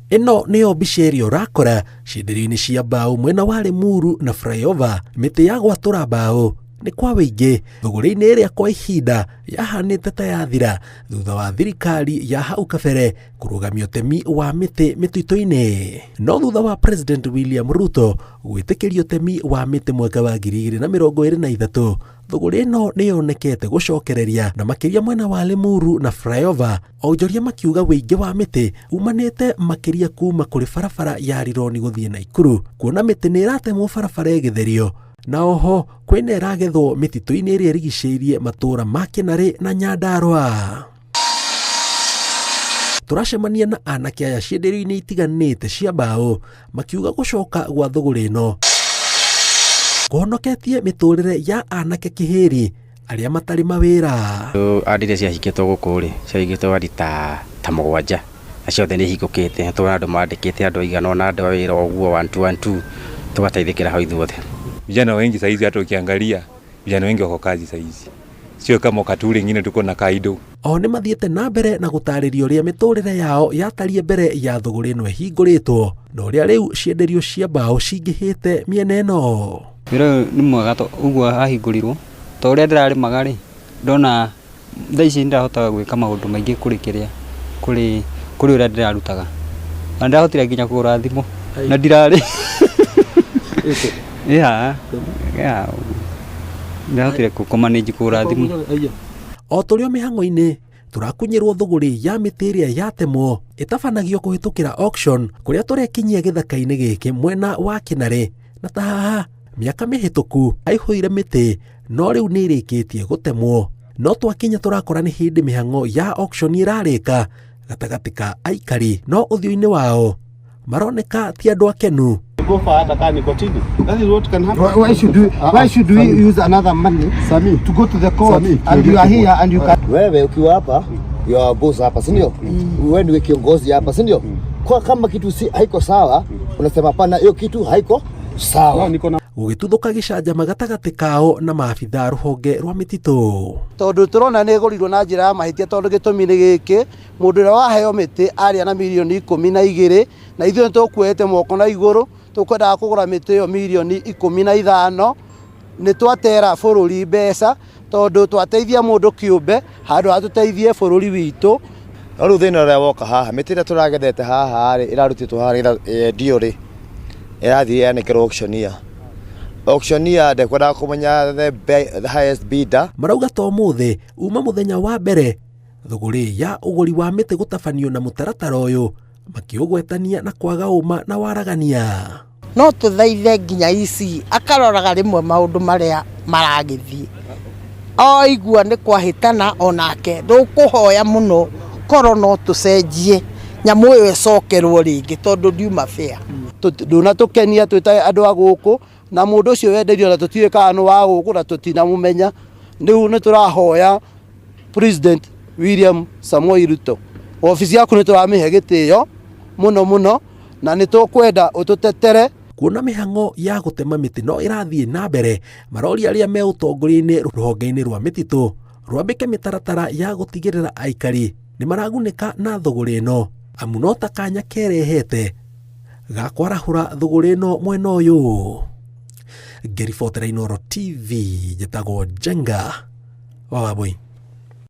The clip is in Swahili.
Ino niyo mbica ĩrĩa ũrakora cienderio-inĩ cia mbaũ mwena wa Limuru na flyover. Mĩtĩ ya gwatura mbaũ nĩ kwa wĩingĩ thũgũrĩ-inĩ ĩrĩa kwa ihinda yahanĩte ta yathira thutha wa thirikari ya hau kabere kũrũgamia ũtemi wa mĩtĩ mĩtitũ-inĩ. No thutha wa President William Ruto gwĩtĩkĩria ũtemi wa mĩtĩ mwaka wa 2023, thũgũrĩ ĩno nĩyonekete gũcokereria na makĩria mwena wa Limuru na flyover. Onjoria makiuga wĩingĩ wa mĩtĩ umanĩte makĩria kuma kũrĩ barabara ya Rironi gũthiĩ Naikuru, kuona mĩtĩ nĩ ĩratemwo barabara ĩgĩtherio, na oho kwĩna ĩragethwo mĩtitũ-inĩ ĩrĩa ĩrigicĩirie matũũra ma Kinare na Nyandarua. Turacemania na anake aya cienderio-inĩ itiganĩte cia mbaũ makiuga gũcoka gwa thũgũrĩ ĩno kũhonoketie mĩtũrĩre ya anake kĩhĩri arĩa matarĩ mawĩra. Andire ciahikĩtwo gũkũ rĩ, ciahikĩtwo ari ta mũgwanja, na ciothe nĩ ihingũkĩte. Tũrona andũ mandĩkĩte andũ aigana ũna andũ a wĩra ũguo 112 tugateithĩkĩra hau ithuothe. Vijana wengi saizi hata ukiangalia vijana wengi wako kazi saizi, sio kama wakati ule ingine tuko na kaido. O nĩ mathiĩte na mbere na gũtarĩria ũrĩa mĩtũrĩre yao yatarie mbere ya thũgũrĩ ĩno ĩhingũrĩtwo na ũrĩa rĩu cienderio cia mbaũ cingĩhĩte mĩena ĩno. Wĩra nĩ mwega ũguo hahingũrirwo, ta ũrĩa ndĩrarĩmaga rĩ, ndona thaa ici nĩndĩrahota gwĩka maũndũ maingĩ kũrĩ ũrĩa ndĩrarutaga, na ndĩrahotire nginya kũgũra thimũ na ndirarĩ ndĩrahotire kũmanĩnji kũgũra thimũ. O tũrĩ o mĩhang'o-inĩ tũrakunyĩrwo thũgũrĩ ya mĩtĩ ĩrĩa yatemwo ĩtabanagio kũhĩtũkĩra auction, kũrĩa tũrekinyia gĩthaka-inĩ gĩkĩ mwena wa Kinare, na ta haha mĩaka mĩhĩtũku aihũire mĩtĩ no rĩu nĩ ĩrĩkĩtie gũtemwo. No twakinya tũrakora nĩ hĩndĩ mĩhang'o ya auction ĩrarĩka gatagatĩ ka aikari, no ũthiũ-inĩ wao maroneka ti andũ akenu. Go for hata kani kotini. That is what can happen. Why should we use another money to go to the court and you are here and you can... Wewe ukiwa hapa, you are boss hapa, si ndio? Wewe ndiye kiongozi hapa, si ndio? Kwa kama kitu haiko sawa, unasema pana hiyo kitu haiko sawa. Gũgĩtuthũka gĩcanjama gatagatĩ kao na maabitha rũhonge rwa mĩtitũ. Tondũ tũrona nĩ ĩgũrirwo na njĩra ya mahĩtia, tondũ gĩtũmi-inĩ gĩkĩ mũndũ ũrĩa waheo mĩtĩ arĩa na mirioni 12 na ithuĩ nĩtũkuoete moko na igũrũ tũkwendaga kũgũra mĩtĩ ĩyo mirioni 15. Nĩ twatera bũrũri mbeca tondũ twateithia mũndũ kĩũmbe handũ ha tũteithie bũrũri witũ. Rĩu thĩna ũrĩa woka haha, mĩtĩ ĩrĩa tũragethete haha rĩ, ĩrarutĩtwo haha ndio rĩ, ĩrathiĩ yanĩkĩrwo auctioneer ndekwendaga kũmenya the highest bidder. Marauga to mũthĩ uma mũthenya wa mbere thũgũrĩ ya ũgũri wa mĩtĩ gũtabanio na mũtaratara ũyũ makiũgwetania na kwaga ũma na waragania. No tũthaithe nginya ici akaroraga rĩmwe maũndũ marĩa maragĩthiĩ, oigua nĩ kwahĩtana onake ndũkũhoya mũno korwo no tũcenjie nyamũ ĩyo ĩcokerwo rĩngĩ tondũ ndiuma fair. Ndũnatũkenia twĩta andũ a gũkũ na mũndũ ũcio wenderio na tũtiũĩ kana nĩ wa gũkũ na tũtinamũmenya. Rĩu nĩ tũrahoya President William Samoei Ruto, obici yaku nĩ tũramĩhe gĩtĩo mũno na nĩ tũkwenda ũtũtetere. Kuona mĩhang'o ya gũtema mĩtĩ no ĩrathiĩ na mbere, maroria arĩa me ũtongoria-inĩ rũhonge-inĩ rwa mĩtitũ rwambĩke mĩtaratara ya gũtigĩrĩra aikari nĩ maragunĩka na thũgũrĩ ĩno, amu no ta kanya kerehete ga kwarahũra thũgũrĩ ĩno mwena ũyũ. Ngĩribotera Inooro TV, njĩtagwo Jenga wa Wambui.